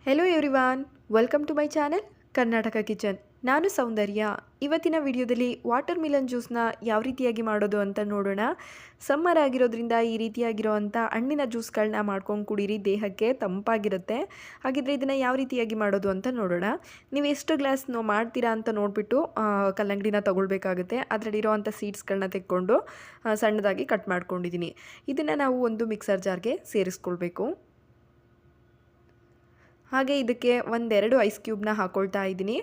Hello everyone, welcome to my channel Karnataka kitchen. ನಾನು ಸೌಂದರ್ಯ. ಇವತ್ತಿನ ವಿಡಿಯೋದಲ್ಲಿ ವಾಟರ್ ಮಿಲನ್ ಜ್ಯೂಸ್ನ ಯಾವ ರೀತಿಯಾಗಿ ಮಾಡೋದು ಅಂತ ನೋಡೋಣ. ಸಮ್ಮರ್ ಆಗಿರೋದ್ರಿಂದ ಈ ರೀತಿಯಾಗಿರೋವಂಥ ಹಣ್ಣಿನ ಜ್ಯೂಸ್ಗಳನ್ನ ಮಾಡ್ಕೊಂಡು ಕುಡೀರಿ, ದೇಹಕ್ಕೆ ತಂಪಾಗಿರುತ್ತೆ. ಹಾಗಿದ್ರೆ ಇದನ್ನು ಯಾವ ರೀತಿಯಾಗಿ ಮಾಡೋದು ಅಂತ ನೋಡೋಣ. ನೀವು ಎಷ್ಟು ಗ್ಲಾಸ್ ಮಾಡ್ತೀರಾ ಅಂತ ನೋಡಿಬಿಟ್ಟು ಕಲ್ಲಂಗಡಿನ ತೊಗೊಳ್ಬೇಕಾಗುತ್ತೆ. ಅದರಲ್ಲಿರೋವಂಥ ಸೀಡ್ಸ್ಗಳನ್ನ ತೆಕ್ಕೊಂಡು ಸಣ್ಣದಾಗಿ ಕಟ್ ಮಾಡ್ಕೊಂಡಿದ್ದೀನಿ. ಇದನ್ನು ನಾವು ಒಂದು ಮಿಕ್ಸರ್ ಜಾರ್ಗೆ ಸೇರಿಸ್ಕೊಳ್ಬೇಕು. ಹಾಗೆ ಇದಕ್ಕೆ ಒಂದೆರಡು ಐಸ್ ಕ್ಯೂಬ್ನ ಹಾಕ್ಕೊಳ್ತಾ ಇದ್ದೀನಿ.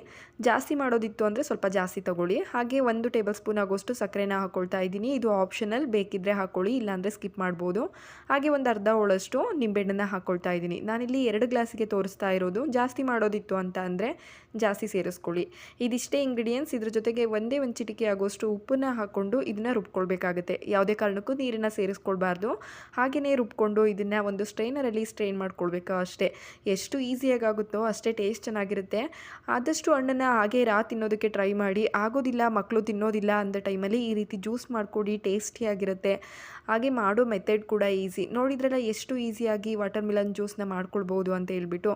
ಜಾಸ್ತಿ ಮಾಡೋದಿತ್ತು ಅಂದರೆ ಸ್ವಲ್ಪ ಜಾಸ್ತಿ ತೊಗೊಳ್ಳಿ. ಹಾಗೆ 1 ಟೇಬಲ್ ಸ್ಪೂನ್ ಆಗೋಷ್ಟು ಸಕ್ಕರೆನ ಹಾಕ್ಕೊಳ್ತಾ ಇದ್ದೀನಿ. ಇದು ಆಪ್ಷನಲ್, ಬೇಕಿದ್ದರೆ ಹಾಕ್ಕೊಳ್ಳಿ, ಇಲ್ಲಾಂದರೆ ಸ್ಕಿಪ್ ಮಾಡ್ಬೋದು. ಹಾಗೆ ಒಂದು ಅರ್ಧ ಹೋಳಷ್ಟು ನಿಂಬೆಹಣ್ಣನ್ನು ಹಾಕ್ಕೊಳ್ತಾ ಇದ್ದೀನಿ. ನಾನಿಲ್ಲಿ 2 ಗ್ಲಾಸಿಗೆ ತೋರಿಸ್ತಾ ಇರೋದು. ಜಾಸ್ತಿ ಮಾಡೋದಿತ್ತು ಅಂತ ಅಂದರೆ ಜಾಸ್ತಿ ಸೇರಿಸ್ಕೊಳ್ಳಿ. ಇದಿಷ್ಟೇ ಇಂಗ್ರೀಡಿಯೆಂಟ್ಸ್. ಇದ್ರ ಜೊತೆಗೆ ಒಂದೇ ಒಂದು ಚಿಟಿಕೆ ಆಗೋಷ್ಟು ಉಪ್ಪನ್ನು ಹಾಕ್ಕೊಂಡು ಇದನ್ನು ರುಬ್ಕೊಳ್ಬೇಕಾಗುತ್ತೆ. ಯಾವುದೇ ಕಾರಣಕ್ಕೂ ನೀರನ್ನು ಸೇರಿಸ್ಕೊಳ್ಬಾರ್ದು. ಹಾಗೆಯೇ ರುಬ್ಕೊಂಡು ಇದನ್ನು ಒಂದು ಸ್ಟ್ರೈನರಲ್ಲಿ ಸ್ಟ್ರೈನ್ ಮಾಡ್ಕೊಳ್ಬೇಕು ಅಷ್ಟೇ. ಎಷ್ಟು ಈಸಿಯಾಗುತ್ತೋ ಅಷ್ಟೇ ಟೇಸ್ಟ್ ಚೆನ್ನಾಗಿರುತ್ತೆ. ಆದಷ್ಟು ಹಣ್ಣನ್ನು ಹಾಗೆ ತಿನ್ನೋದಕ್ಕೆ ಟ್ರೈ ಮಾಡಿ. ಆಗೋದಿಲ್ಲ, ಮಕ್ಕಳು ತಿನ್ನೋದಿಲ್ಲ ಅಂದ ಟೈಮಲ್ಲಿ ಈ ರೀತಿ ಜ್ಯೂಸ್ ಮಾಡಿಕೊಡಿ, ಟೇಸ್ಟಿಯಾಗಿರುತ್ತೆ. ಹಾಗೆ ಮಾಡೋ ಮೆಥಡ್ ಕೂಡ ಈಸಿ. ನೋಡಿದ್ರಲ್ಲ ಎಷ್ಟು ಈಸಿಯಾಗಿ ವಾಟರ್ ಮಿಲನ್ ಜ್ಯೂಸ್ನ ಮಾಡ್ಕೊಳ್ಬೋದು ಅಂತ ಹೇಳ್ಬಿಟ್ಟು.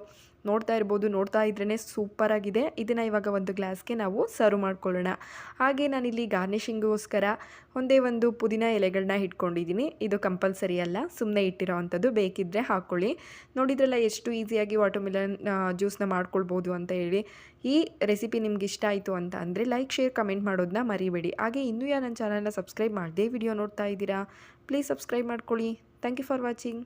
ನೋಡ್ತಾ ಇರ್ಬೋದು, ನೋಡ್ತಾ ಇದ್ರೇ ಸೂಪರಾಗಿದೆ. ಇದನ್ನು ಇವಾಗ ಒಂದು ಗ್ಲಾಸ್ಗೆ ನಾವು ಸರ್ವ್ ಮಾಡ್ಕೊಳ್ಳೋಣ. ಹಾಗೆ ನಾನಿಲ್ಲಿ ಗಾರ್ನಿಷಿಂಗೋಸ್ಕರ ಒಂದೇ ಒಂದು ಪುದೀನ ಎಲೆಗಳನ್ನ ಇಟ್ಕೊಂಡಿದ್ದೀನಿ. ಇದು ಕಂಪಲ್ಸರಿ ಅಲ್ಲ, ಸುಮ್ಮನೆ ಇಟ್ಟಿರೋ ಅಂಥದ್ದು, ಬೇಕಿದ್ದರೆ ಹಾಕ್ಕೊಳ್ಳಿ. ನೋಡಿದ್ರಲ್ಲ ಎಷ್ಟು ಈಸಿಯಾಗಿ ವಾಟರ್ ಮಿಲನ್ ಜ್ಯೂಸ್ನ ಮಾಡ್ಕೊಳ್ಬೋದು ಅಂತ ಹೇಳಿ. ಈ ರೆಸಿಪಿ ನಿಮ್ಗೆ ಇಷ್ಟ ಆಯಿತು ಅಂತ ಅಂದರೆ ಲೈಕ್, ಶೇರ್, ಕಮೆಂಟ್ ಮಾಡೋದನ್ನ ಮರಿಬೇಡಿ. ಹಾಗೆ ಇನ್ನೂ ಯಾರು ನನ್ನ ಚಾನಲ್ನ ಸಬ್ಸ್ಕ್ರೈಬ್ ಮಾಡದೆ ವಿಡಿಯೋ ನೋಡ್ತಾ ಇದ್ದೀರಾ, ಪ್ಲೀಸ್ ಸಬ್ಸ್ಕ್ರೈಬ್ ಮಾಡ್ಕೊಳ್ಳಿ. Thank you for watching.